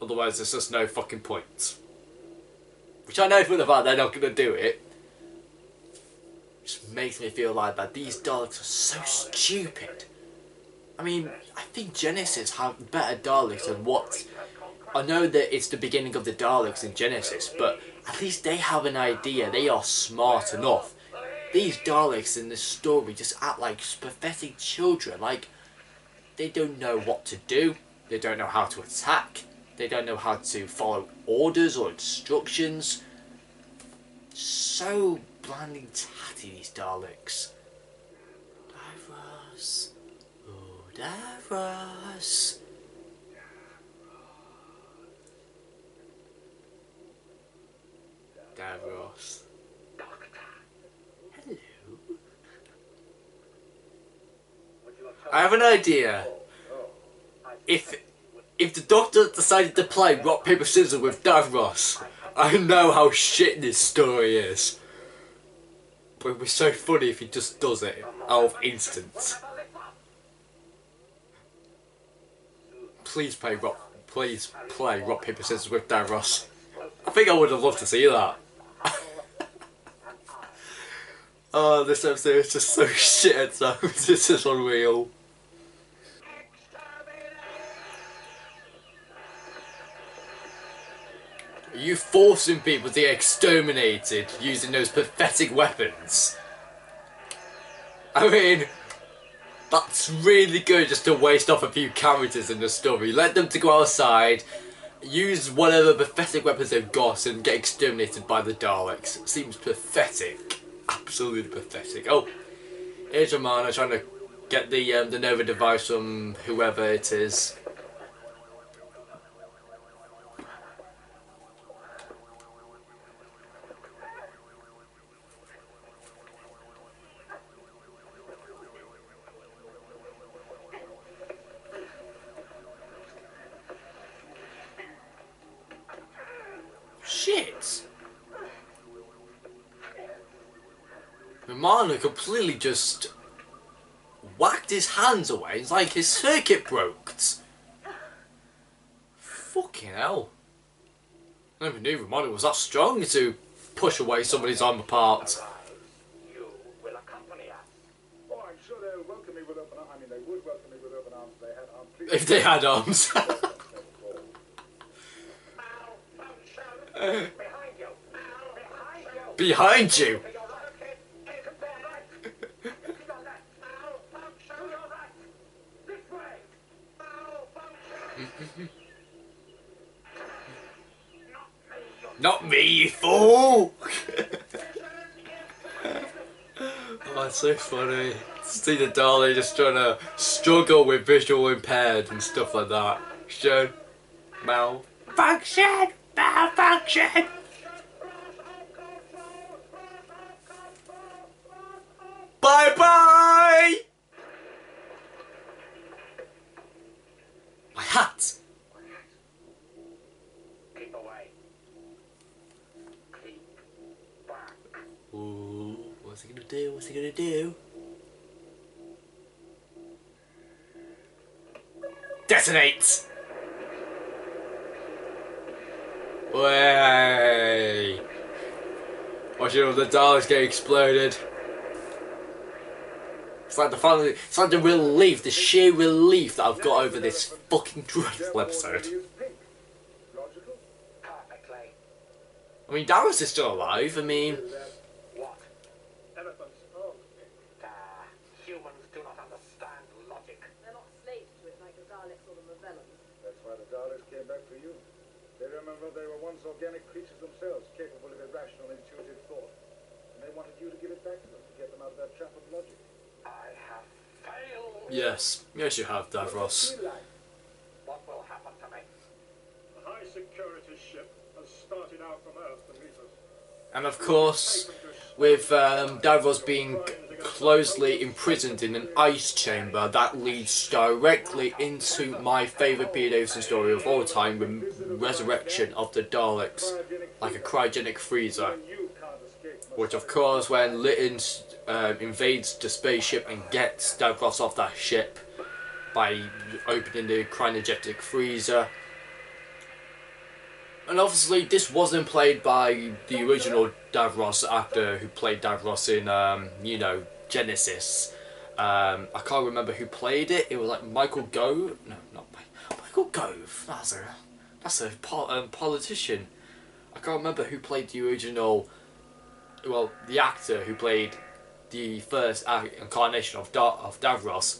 Otherwise there's just no fucking point. Which I know for the fact they're not going to do it. Just makes me feel like that these Daleks are so stupid. I mean, I think Genesis have better Daleks than what... I know that it's the beginning of the Daleks in Genesis, but at least they have an idea. They are smart enough. These Daleks in this story just act like pathetic children. Like, they don't know what to do. They don't know how to attack. They don't know how to follow orders or instructions. So bland and tatty, these Daleks. Davros. Oh, Davros. Davros. Hello. I have an idea. If the Doctor decided to play rock paper scissors with Davros, I know how shit this story is. But it would be so funny if he just does it out of instant. Please play rock paper scissors with Davros. I think I would have loved to see that. Oh, this episode is just so shit at times. This is unreal. Are you forcing people to get exterminated using those pathetic weapons? I mean, that's really good just to waste off a few characters in the story. Let them to go outside, use whatever pathetic weapons they've got and get exterminated by the Daleks. Seems pathetic. Absolutely pathetic. Oh, here's Romana trying to get the Nova device from whoever it is. Shit! Romana completely just whacked his hands away. It's like his circuit broke. Fucking hell. I never knew Romana was that strong to push away somebody's arm apart. You will accompany us. Oh, I'm sure they'll welcome me with open arms. I mean, they would welcome me with open arms if they had arms. Please. If they had arms. Malfunction. Behind you. Behind you. Behind you? To your right. Okay. To your right. To your left. Malfunction. To your right. This way. Malfunction. Not me, you fool! Oh, it's so funny. See the Dalek just trying to struggle with visual impaired and stuff like that. Shown. Malfunction! Malfunction! Bye bye! My hat! Keep away. Keep back. Ooh, what's he gonna do? What's he gonna do? Detonate! Way! Watch out, the Daleks get exploded. It's like the relief, the sheer relief that I've got over this fucking dreadful episode. Logical? Perfectly. I mean, Davros is still alive. I mean, What? Elephants. Oh. Humans do not understand logic. They're not slaves to it like the Daleks or the Movellans. That's why the Daleks came back for you. They remember they were once organic creatures themselves, capable of irrational, intuitive thought. And they wanted you to give it back to them, to get them out of that trap of logic. I have failed. yes, yes, you have, Davros. What will happen to me? A high-security ship has started out from Earth to meet us. And of course, with Davros being closely imprisoned in an ice chamber, that leads directly into my favourite Peter Davison story of all time, the resurrection of the Daleks, like a cryogenic freezer. Which of course, when Lytton invades the spaceship and gets Davros off that ship by opening the cryogenic freezer. And obviously this wasn't played by the original Davros actor who played Davros in, you know, Genesis. I can't remember who played it. It was like Michael Gove. No, not Michael Gove. That's a politician. I can't remember who played the original. Well, the actor who played the first incarnation of Davros.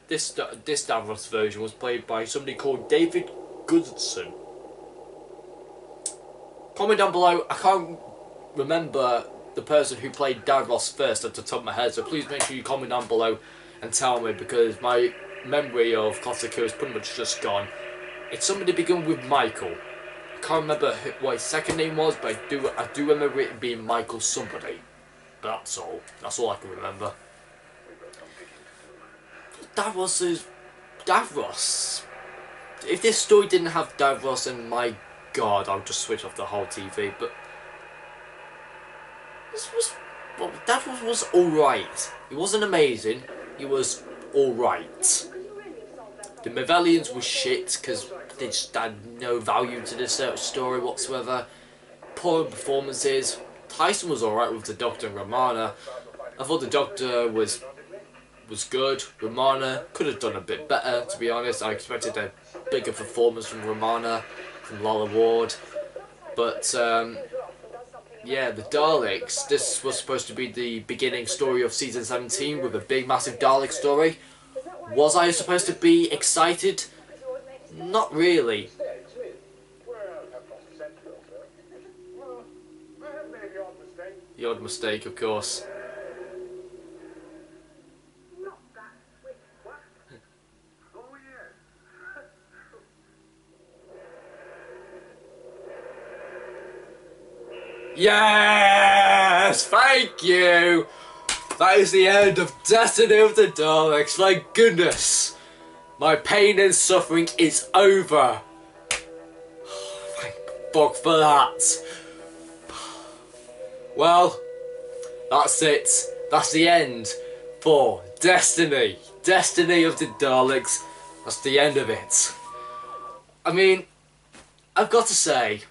This Davros version was played by somebody called David Goodson. Comment down below. I can't remember the person who played Davros first at the top of my head, so please make sure you comment down below and tell me, because my memory of Classic Who is pretty much just gone. It's somebody beginning with Michael. I can't remember what his second name was, but I do remember it being Michael somebody. But that's all. That's all I can remember. Davros is Davros. If this story didn't have Davros, then my God, I'll just switch off the whole TV. But Davros was alright. He wasn't amazing. He was alright. The Movellans were shit because they just had no value to this story whatsoever. Poor performances. Tyson was alright with the Doctor and Romana. I thought the Doctor was good. Romana could have done a bit better, to be honest. I expected a bigger performance from Romana, from Lola Ward. But yeah, the Daleks, this was supposed to be the beginning story of season 17 with a big massive Dalek story. Was I supposed to be excited? Not really. Well, I've lost a century or so. Well, I have made the odd mistake. The odd mistake, of course. Not that quick. What? Oh, yeah. Yes! Thank you! That is the end of Destiny of the Daleks, thank goodness! My pain and suffering is over! Thank fuck for that! Well, that's it. That's the end for Destiny. Destiny of the Daleks. That's the end of it. I mean, I've got to say,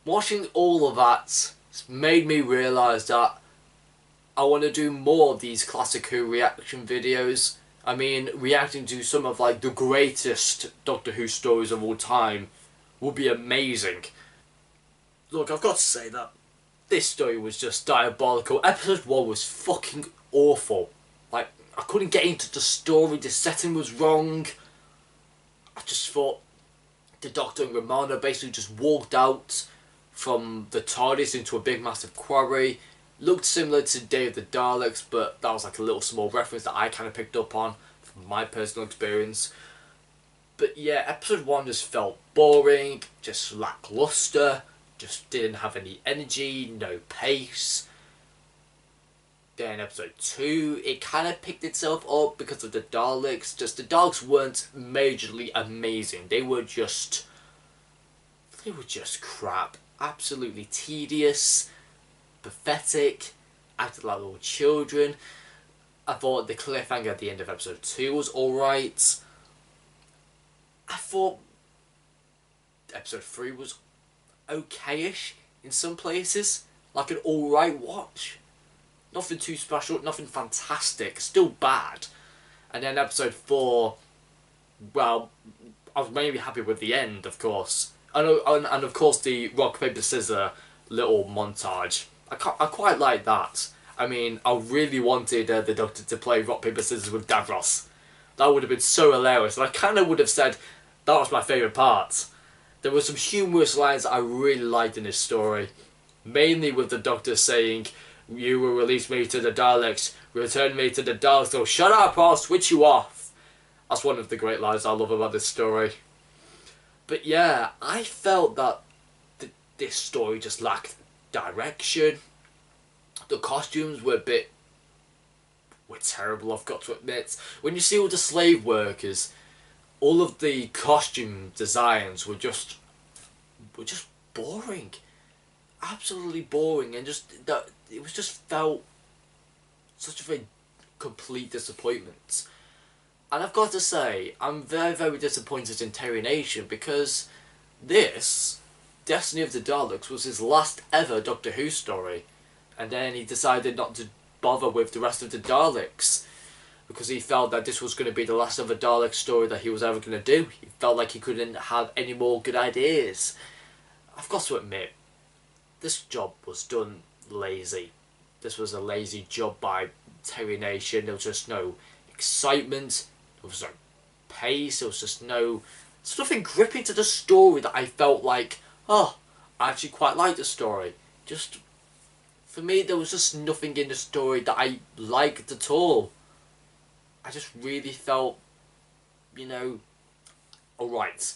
watching all of that has made me realise that I want to do more of these classic Who reaction videos. I mean, reacting to some of like the greatest Doctor Who stories of all time would be amazing. Look, I've got to say that this story was just diabolical. Episode 1 was fucking awful. Like, I couldn't get into the story, the setting was wrong. I just thought the Doctor and Romana basically just walked out from the TARDIS into a big massive quarry. Looked similar to Day of the Daleks, but that was like a little small reference that I kind of picked up on from my personal experience. But yeah, episode 1 just felt boring, just lackluster, just didn't have any energy, no pace. Then episode 2, it kind of picked itself up because of the Daleks. Just the Daleks weren't majorly amazing. They were just crap. Absolutely tedious, pathetic, acted like little children. I thought the cliffhanger at the end of episode 2 was alright. I thought episode 3 was okayish in some places. Like an alright watch. Nothing too special, nothing fantastic, still bad. And then episode 4, well, I was mainly happy with the end, of course. And of course the rock, paper, scissors little montage. I quite like that. I mean, I really wanted the Doctor to play rock, paper, scissors with Davros. That would have been so hilarious. And I kind of would have said that was my favourite part. There were some humorous lines that I really liked in this story. Mainly with the Doctor saying, "You will release me to the Daleks, return me to the Daleks, so shut up or I'll switch you off." That's one of the great lines I love about this story. But yeah, I felt that this story just lacked direction. The costumes were terrible, I've got to admit. When you see all the slave workers, all of the costume designs were just boring. Absolutely boring, and it was just felt such a very complete disappointment. And I've got to say, I'm very, very disappointed in Terry Nation because this, Destiny of the Daleks, was his last ever Doctor Who story. And then he decided not to bother with the rest of the Daleks because he felt that this was going to be the last ever Dalek story that he was ever going to do. He felt like he couldn't have any more good ideas. I've got to admit, this job was done lazy. This was a lazy job by Terry Nation. There was just no excitement. There was no pace. There was just there's nothing gripping to the story that I felt like, oh, I actually quite like the story. Just, for me, there was just nothing in the story that I liked at all. I just really felt, alright.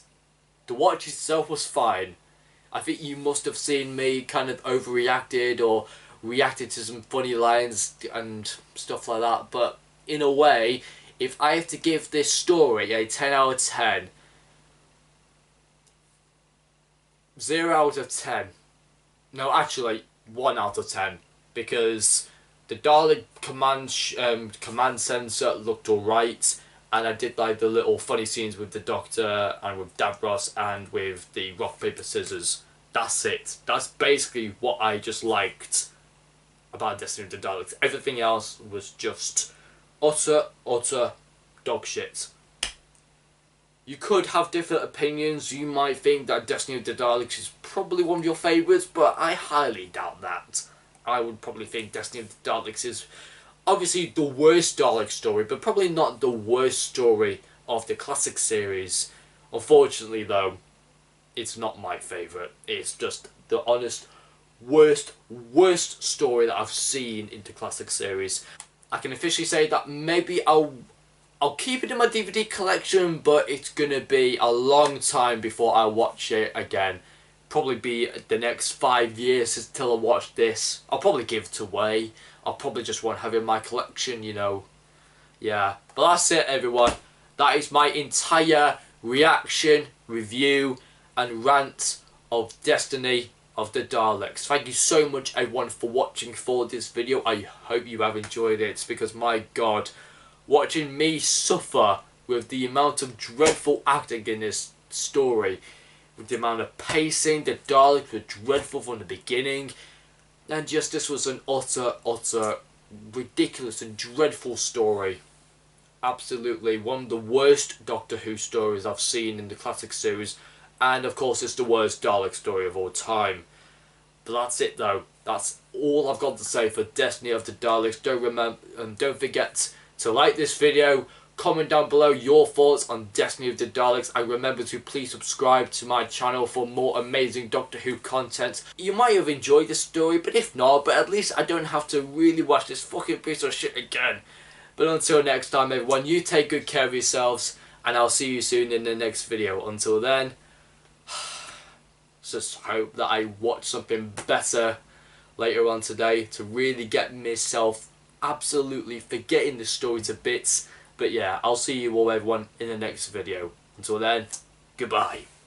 The watch itself was fine. I think you must have seen me kind of overreacted or reacted to some funny lines and stuff like that. But in a way, if I have to give this story a 10 out of 10, 0 out of 10. No, actually, 1 out of 10. Because the Dalek command sensor looked alright. And I did like the little funny scenes with the Doctor and with Davros and with the rock, paper, scissors. That's it. That's basically what I just liked about Destiny of the Daleks. Everything else was just utter dog shit. You could have different opinions. You might think that Destiny of the Daleks is probably one of your favourites, but I highly doubt that. I would probably think Destiny of the Daleks is obviously the worst Dalek story, but probably not the worst story of the classic series. Unfortunately though, it's not my favourite. It's just the honest worst story that I've seen in the classic series. I can officially say that maybe I'll keep it in my DVD collection, but it's gonna be a long time before I watch it again. Probably be the next 5 years until I watch this. I'll probably give it away. I'll probably just won't have it in my collection, you know. Yeah, but that's it everyone. That is my entire reaction, review and rant of Destiny of the Daleks. Thank you so much everyone for watching for this video. I hope you have enjoyed it, because my god, watching me suffer with the amount of dreadful acting in this story, with the amount of pacing, the Daleks were dreadful from the beginning, and just this was an utter ridiculous and dreadful story. Absolutely one of the worst Doctor Who stories I've seen in the classic series, and of course it's the worst Dalek story of all time. But that's it though. That's all I've got to say for Destiny of the Daleks. Don't forget to like this video, comment down below your thoughts on Destiny of the Daleks, and remember to please subscribe to my channel for more amazing Doctor Who content. You might have enjoyed this story, but if not, but at least I don't have to really watch this fucking piece of shit again. But until next time everyone, you take good care of yourselves, and I'll see you soon in the next video. Until then, just hope that I watch something better later on today to really get myself absolutely forgetting the story to bits. But yeah, I'll see you all everyone in the next video. Until then, goodbye.